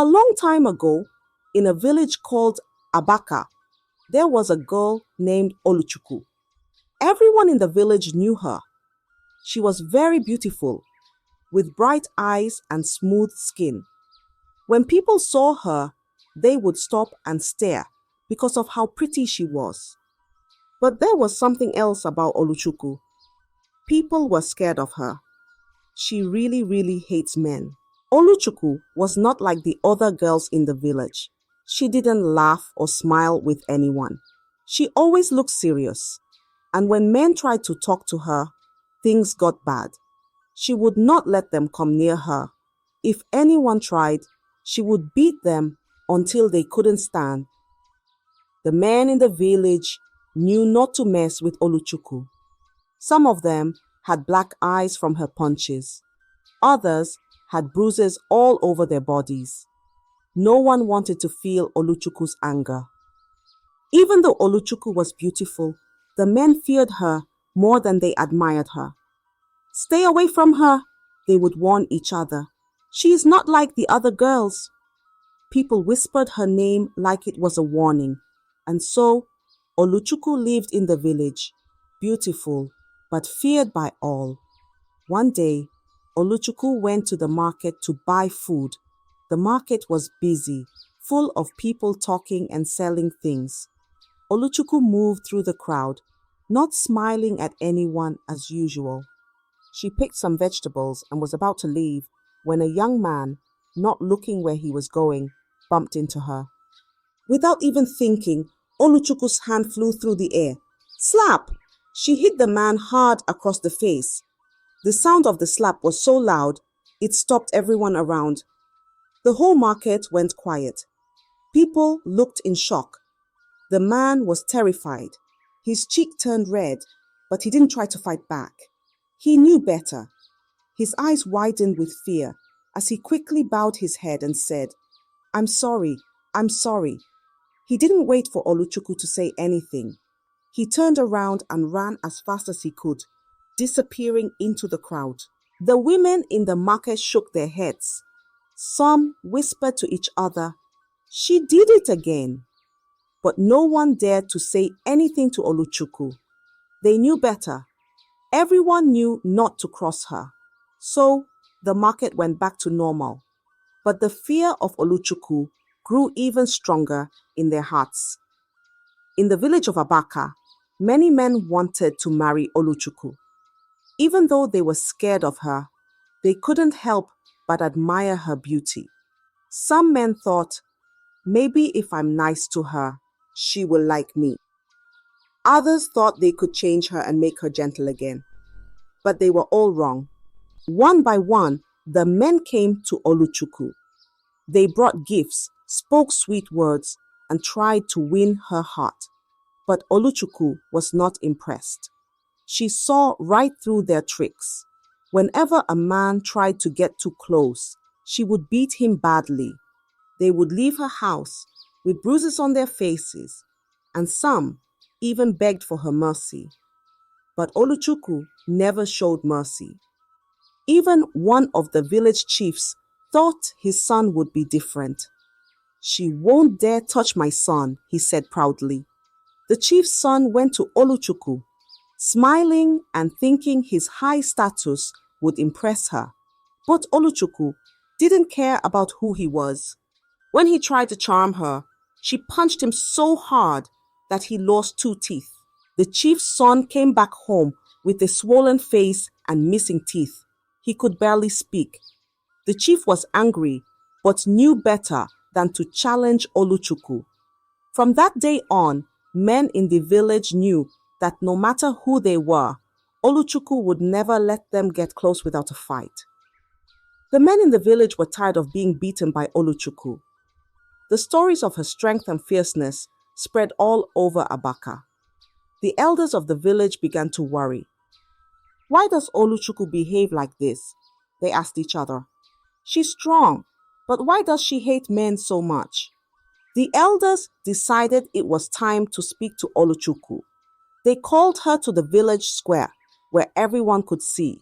A long time ago, in a village called Abaka, there was a girl named Oluchuku. Everyone in the village knew her. She was very beautiful, with bright eyes and smooth skin. When people saw her, they would stop and stare because of how pretty she was. But there was something else about Oluchuku. People were scared of her. She really hates men. Oluchuku was not like the other girls in the village. She didn't laugh or smile with anyone. She always looked serious. And when men tried to talk to her, things got bad. She would not let them come near her. If anyone tried, she would beat them until they couldn't stand. The men in the village knew not to mess with Oluchuku. Some of them had black eyes from her punches. Others had bruises all over their bodies. No one wanted to feel Oluchuku's anger. Even though Oluchuku was beautiful, the men feared her more than they admired her. Stay away from her, they would warn each other. She is not like the other girls. People whispered her name like it was a warning. And so, Oluchuku lived in the village, beautiful, but feared by all. One day, Oluchuku went to the market to buy food. The market was busy, full of people talking and selling things. Oluchuku moved through the crowd, not smiling at anyone as usual. She picked some vegetables and was about to leave when a young man, not looking where he was going, bumped into her. Without even thinking, Oluchuku's hand flew through the air. Slap! She hit the man hard across the face. The sound of the slap was so loud, it stopped everyone around. The whole market went quiet. People looked in shock. The man was terrified. His cheek turned red, but he didn't try to fight back. He knew better. His eyes widened with fear as he quickly bowed his head and said, I'm sorry. He didn't wait for Oluchuku to say anything. He turned around and ran as fast as he could, disappearing into the crowd. The women in the market shook their heads. Some whispered to each other, She did it again. But no one dared to say anything to Oluchuku. They knew better. Everyone knew not to cross her. So the market went back to normal. But the fear of Oluchuku grew even stronger in their hearts. In the village of Abaka, many men wanted to marry Oluchuku. Even though they were scared of her, they couldn't help but admire her beauty. Some men thought, maybe if I'm nice to her, she will like me. Others thought they could change her and make her gentle again. But they were all wrong. One by one, the men came to Oluchuku. They brought gifts, spoke sweet words, and tried to win her heart. But Oluchuku was not impressed. She saw right through their tricks. Whenever a man tried to get too close, she would beat him badly. They would leave her house with bruises on their faces, and some even begged for her mercy. But Oluchuku never showed mercy. Even one of the village chiefs thought his son would be different. She won't dare touch my son, he said proudly. The chief's son went to Oluchuku, smiling and thinking his high status would impress her. But Oluchuku didn't care about who he was. When he tried to charm her, she punched him so hard that he lost 2 teeth. The chief's son came back home with a swollen face and missing teeth. He could barely speak. The chief was angry, but knew better than to challenge Oluchuku. From that day on, men in the village knew that no matter who they were, Oluchuku would never let them get close without a fight. The men in the village were tired of being beaten by Oluchuku. The stories of her strength and fierceness spread all over Abaka. The elders of the village began to worry. Why does Oluchuku behave like this? They asked each other. She's strong, but why does she hate men so much? The elders decided it was time to speak to Oluchuku. They called her to the village square where everyone could see.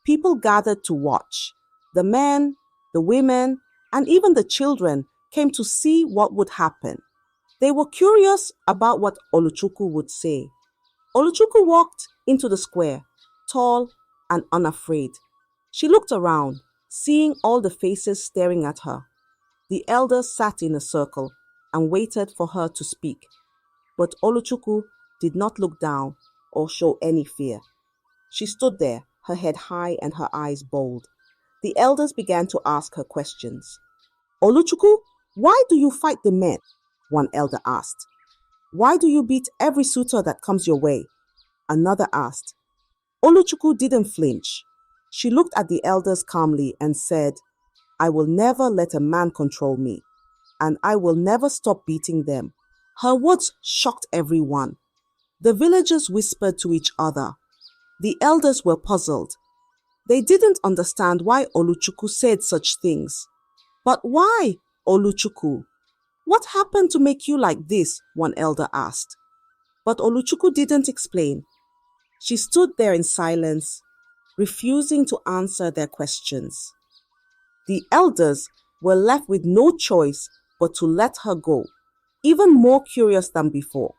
People gathered to watch. The men, the women, and even the children came to see what would happen. They were curious about what Oluchuku would say. Oluchuku walked into the square, tall and unafraid. She looked around, seeing all the faces staring at her. The elders sat in a circle and waited for her to speak. But Oluchuku did not look down or show any fear. She stood there, her head high and her eyes bold. The elders began to ask her questions. Oluchuku, why do you fight the men? One elder asked. Why do you beat every suitor that comes your way? Another asked. Oluchuku didn't flinch. She looked at the elders calmly and said, I will never let a man control me, and I will never stop beating them. Her words shocked everyone. The villagers whispered to each other. The elders were puzzled. They didn't understand why Oluchuku said such things. But why, Oluchuku? What happened to make you like this? One elder asked. But Oluchuku didn't explain. She stood there in silence, refusing to answer their questions. The elders were left with no choice but to let her go, even more curious than before.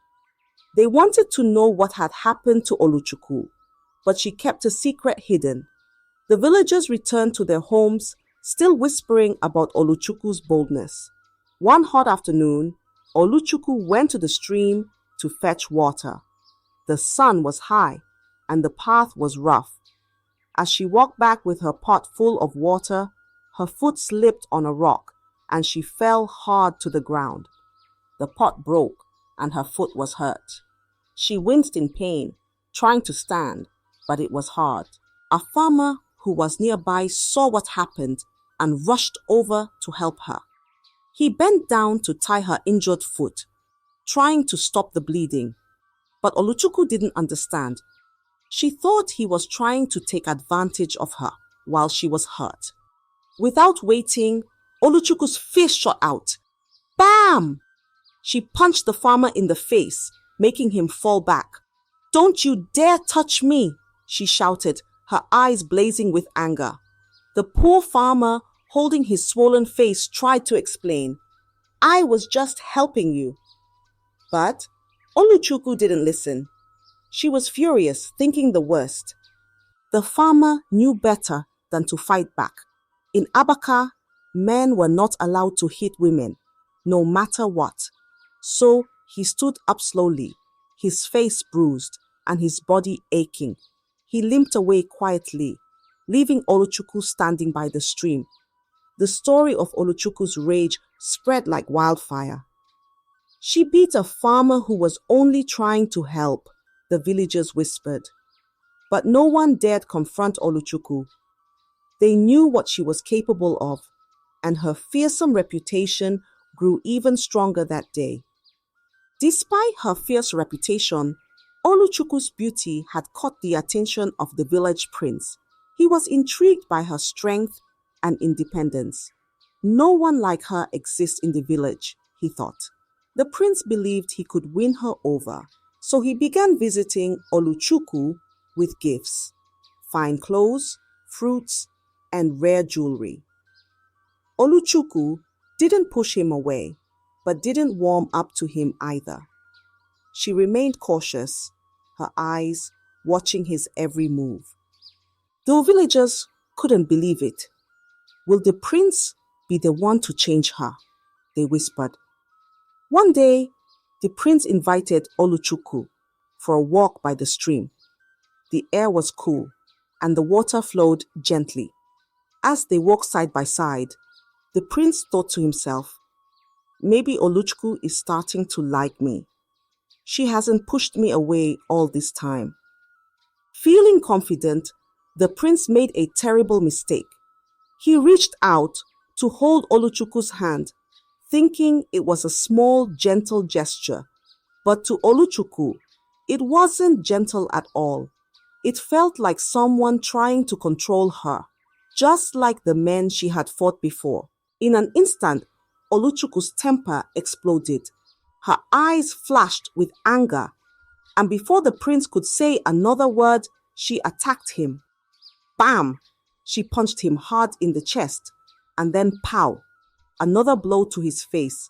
They wanted to know what had happened to Oluchuku, but she kept a secret hidden. The villagers returned to their homes, still whispering about Oluchuku's boldness. One hot afternoon, Oluchuku went to the stream to fetch water. The sun was high and the path was rough. As she walked back with her pot full of water, her foot slipped on a rock and she fell hard to the ground. The pot broke and her foot was hurt. She winced in pain, trying to stand, but it was hard. A farmer who was nearby saw what happened and rushed over to help her. He bent down to tie her injured foot, trying to stop the bleeding. But Oluchuku didn't understand. She thought he was trying to take advantage of her while she was hurt. Without waiting, Oluchuku's fist shot out. Bam! She punched the farmer in the face, making him fall back. Don't you dare touch me, she shouted, her eyes blazing with anger. The poor farmer, holding his swollen face, tried to explain. I was just helping you. But Oluchuku didn't listen. She was furious, thinking the worst. The farmer knew better than to fight back. In Abaka, men were not allowed to hit women, no matter what. So he stood up slowly, his face bruised and his body aching. He limped away quietly, leaving Oluchuku standing by the stream. The story of Oluchuku's rage spread like wildfire. She beat a farmer who was only trying to help, the villagers whispered. But no one dared confront Oluchuku. They knew what she was capable of, and her fearsome reputation grew even stronger that day. Despite her fierce reputation, Oluchuku's beauty had caught the attention of the village prince. He was intrigued by her strength and independence. No one like her exists in the village, he thought. The prince believed he could win her over, so he began visiting Oluchuku with gifts, fine clothes, fruits, and rare jewelry. Oluchuku didn't push him away, but didn't warm up to him either. She remained cautious, her eyes watching his every move. The villagers couldn't believe it. Will the prince be the one to change her? They whispered. One day, the prince invited Oluchuku for a walk by the stream. The air was cool and the water flowed gently. As they walked side by side, the prince thought to himself, maybe Oluchuku is starting to like me. She hasn't pushed me away all this time. Feeling confident, the prince made a terrible mistake. He reached out to hold Oluchuku's hand, thinking it was a small, gentle gesture. But to Oluchuku, it wasn't gentle at all. It felt like someone trying to control her, just like the men she had fought before. In an instant, Oluchuku's temper exploded. Her eyes flashed with anger, and before the prince could say another word, she attacked him. Bam! She punched him hard in the chest, and then pow! another blow to his face.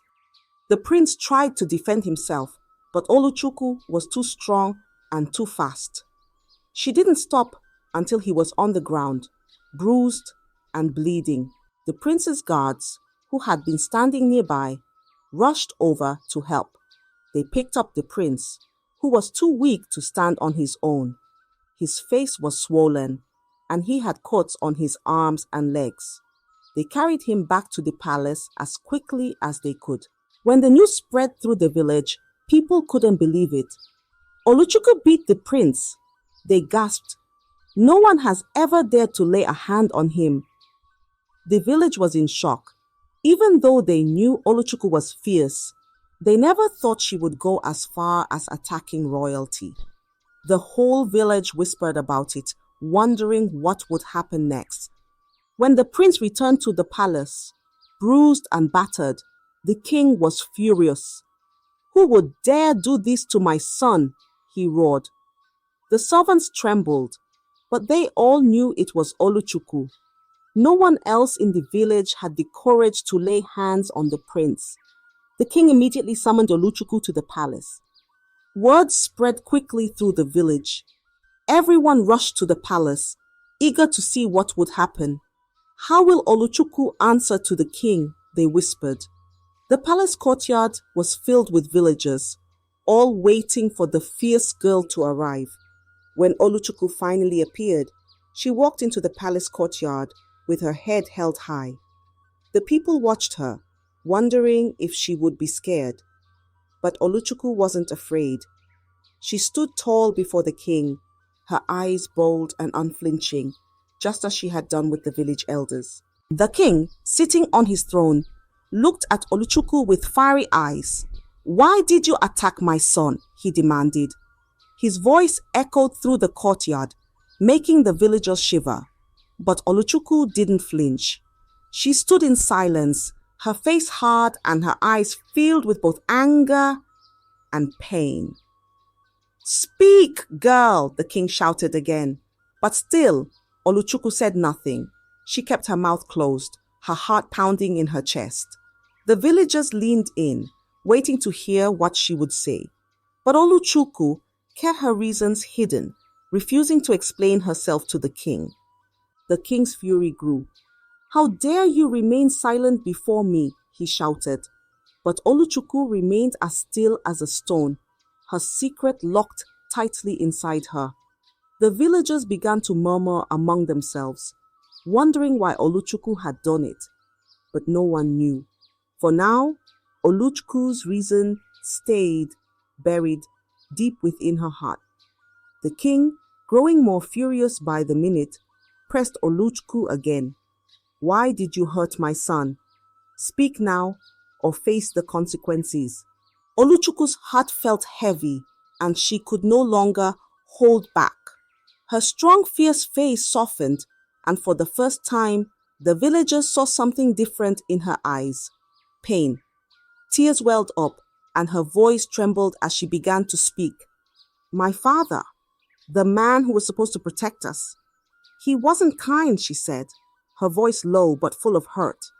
The prince tried to defend himself, but Oluchuku was too strong and too fast. She didn't stop until he was on the ground, bruised and bleeding. The prince's guards, who had been standing nearby, rushed over to help. They picked up the prince, who was too weak to stand on his own. His face was swollen, and he had cuts on his arms and legs. They carried him back to the palace as quickly as they could. When the news spread through the village, people couldn't believe it. Oluchuku beat the prince. They gasped. No one has ever dared to lay a hand on him. The village was in shock. Even though they knew Oluchuku was fierce, they never thought she would go as far as attacking royalty. The whole village whispered about it, wondering what would happen next. When the prince returned to the palace, bruised and battered, the king was furious. "Who would dare do this to my son?" he roared. The servants trembled, but they all knew it was Oluchuku. No one else in the village had the courage to lay hands on the prince. The king immediately summoned Oluchuku to the palace. Word spread quickly through the village. Everyone rushed to the palace, eager to see what would happen. "How will Oluchuku answer to the king?" they whispered. The palace courtyard was filled with villagers, all waiting for the fierce girl to arrive. When Oluchuku finally appeared, she walked into the palace courtyard with her head held high. The people watched her, wondering if she would be scared. But Oluchuku wasn't afraid. She stood tall before the king, her eyes bold and unflinching, just as she had done with the village elders. The king, sitting on his throne, looked at Oluchuku with fiery eyes. "Why did you attack my son?" he demanded. His voice echoed through the courtyard, making the villagers shiver. But Oluchuku didn't flinch. She stood in silence, her face hard and her eyes filled with both anger and pain. "Speak, girl," the king shouted again. But still, Oluchuku said nothing. She kept her mouth closed, her heart pounding in her chest. The villagers leaned in, waiting to hear what she would say. But Oluchuku kept her reasons hidden, refusing to explain herself to the king. The king's fury grew. "How dare you remain silent before me?" he shouted. But Oluchuku remained as still as a stone, her secret locked tightly inside her. The villagers began to murmur among themselves, wondering why Oluchuku had done it. But no one knew. For now, Oluchuku's reason stayed buried deep within her heart. The king, growing more furious by the minute, pressed Oluchuku again. "Why did you hurt my son? Speak now or face the consequences." Oluchuku's heart felt heavy and she could no longer hold back. Her strong, fierce face softened, and for the first time, the villagers saw something different in her eyes. Pain. Tears welled up, and her voice trembled as she began to speak. "My father, the man who was supposed to protect us. He wasn't kind," she said, her voice low but full of hurt.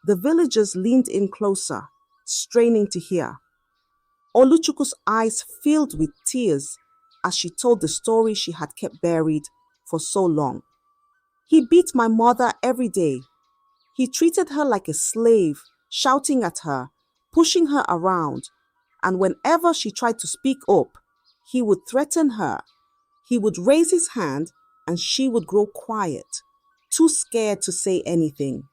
The villagers leaned in closer, straining to hear. Oluchuku's eyes filled with tears as she told the story she had kept buried for so long. "He beat my mother every day. He treated her like a slave, shouting at her, pushing her around, and whenever she tried to speak up, he would threaten her. He would raise his hand and she would grow quiet, too scared to say anything."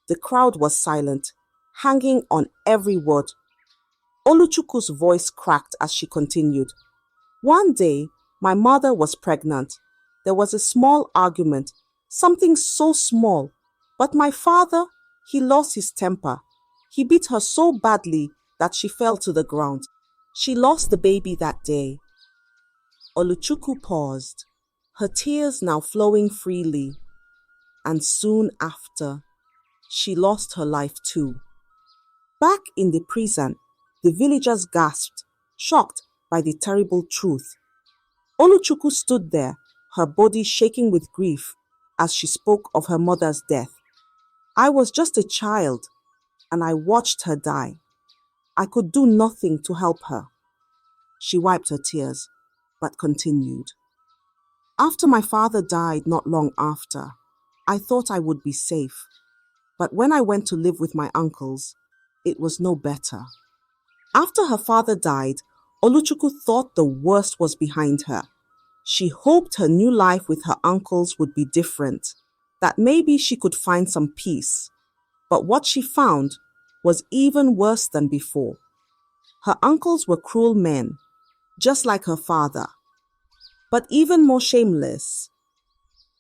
The crowd was silent, hanging on every word. Oluchuku's voice cracked as she continued. "One day, my mother was pregnant. There was a small argument, something so small, but my father, he lost his temper. He beat her so badly that she fell to the ground. She lost the baby that day." Oluchuku paused, her tears now flowing freely, and soon after, she lost her life too. Back in the prison, the villagers gasped, shocked by the terrible truth. Oluchuku stood there, her body shaking with grief as she spoke of her mother's death. "I was just a child," and I watched her die. I could do nothing to help her. She wiped her tears, but continued. After my father died not long after, I thought I would be safe. But when I went to live with my uncles, it was no better. After her father died, Oluchuku thought the worst was behind her. She hoped her new life with her uncles would be different, that maybe she could find some peace. But what she found was even worse than before. Her uncles were cruel men, just like her father, but even more shameless.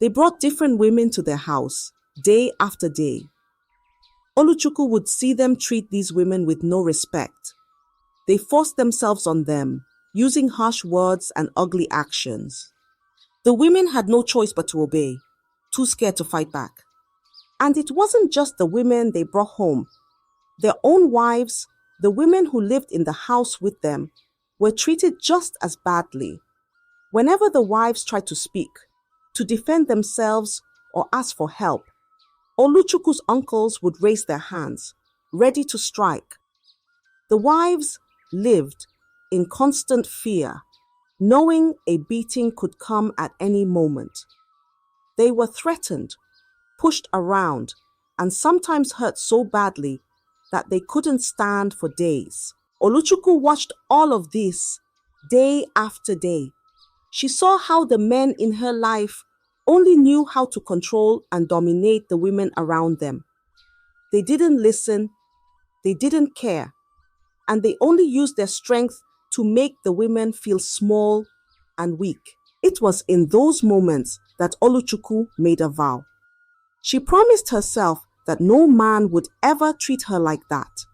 They brought different women to their house, day after day. Oluchuku would see them treat these women with no respect. They forced themselves on them, using harsh words and ugly actions. The women had no choice but to obey, too scared to fight back. And it wasn't just the women they brought home. Their own wives, the women who lived in the house with them, were treated just as badly. Whenever the wives tried to speak, to defend themselves or ask for help, Oluchuku's uncles would raise their hands, ready to strike. The wives lived in constant fear, knowing a beating could come at any moment. They were threatened, pushed around, and sometimes hurt so badly that they couldn't stand for days. Oluchuku watched all of this day after day. She saw how the men in her life only knew how to control and dominate the women around them. They didn't listen, they didn't care, and they only used their strength to make the women feel small and weak. It was in those moments that Oluchuku made a vow. She promised herself that no man would ever treat her like that.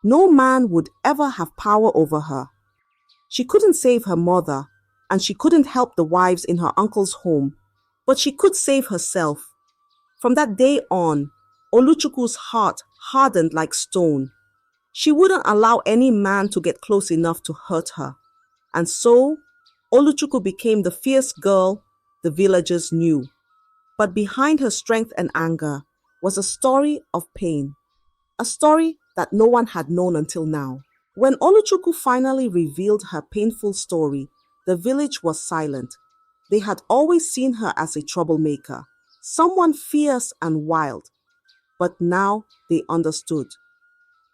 No man would ever have power over her. She couldn't save her mother, and she couldn't help the wives in her uncle's home, but she could save herself. From that day on, Oluchuku's heart hardened like stone. She wouldn't allow any man to get close enough to hurt her. And so, Oluchuku became the fierce girl the villagers knew. But behind her strength and anger was a story of pain, a story that no one had known until now. When Oluchuku finally revealed her painful story, the village was silent. They had always seen her as a troublemaker, someone fierce and wild. But now they understood.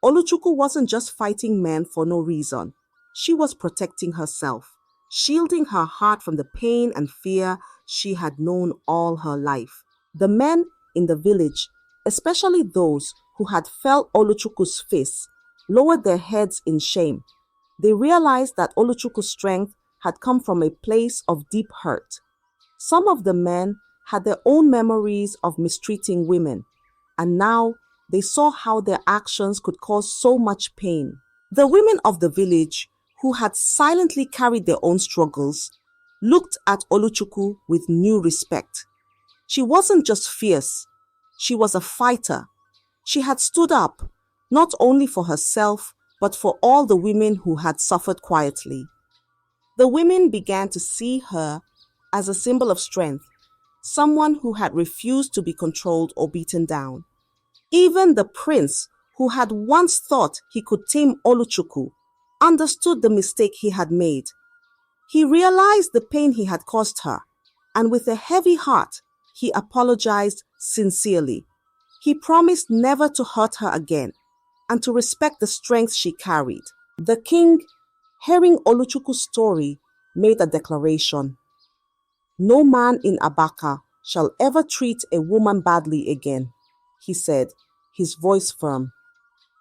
Oluchuku wasn't just fighting men for no reason. She was protecting herself, shielding her heart from the pain and fear she had known all her life. The men in the village, especially those who had felt Oluchuku's face, lowered their heads in shame. They realized that Oluchuku's strength had come from a place of deep hurt. Some of the men had their own memories of mistreating women, and now they saw how their actions could cause so much pain. The women of the village, who had silently carried their own struggles, looked at Oluchuku with new respect. She wasn't just fierce, she was a fighter. She had stood up, not only for herself, but for all the women who had suffered quietly. The women began to see her as a symbol of strength, someone who had refused to be controlled or beaten down. Even the prince, who had once thought he could tame Oluchuku, understood the mistake he had made. He realized the pain he had caused her, and with a heavy heart, he apologized sincerely. He promised never to hurt her again, and to respect the strength she carried. The king, hearing Oluchuku's story, made a declaration. "No man in Abaka shall ever treat a woman badly again," he said, his voice firm.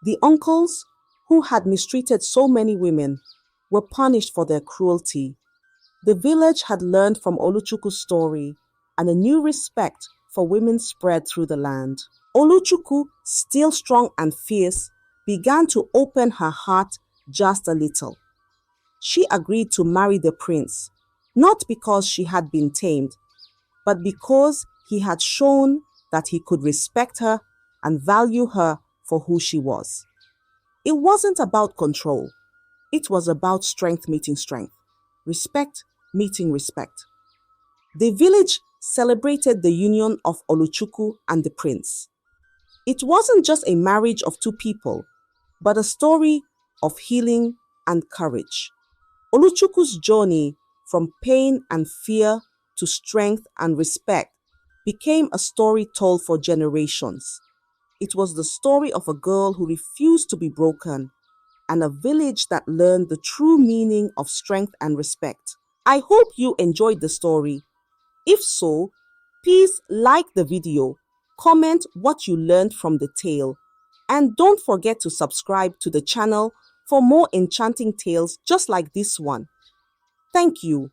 The uncles, who had mistreated so many women, were punished for their cruelty. The village had learned from Oluchuku's story, and a new respect for women spread through the land. Oluchuku, still strong and fierce, began to open her heart just a little. She agreed to marry the prince, not because she had been tamed, but because he had shown that he could respect her and value her for who she was. It wasn't about control. It was about strength meeting strength, respect meeting respect. The village celebrated the union of Oluchuku and the prince. It wasn't just a marriage of two people, but a story of healing and courage. Oluchuku's journey from pain and fear to strength and respect became a story told for generations. It was the story of a girl who refused to be broken and a village that learned the true meaning of strength and respect. I hope you enjoyed the story. If so, please like the video, comment what you learned from the tale, and don't forget to subscribe to the channel for more enchanting tales just like this one. Thank you.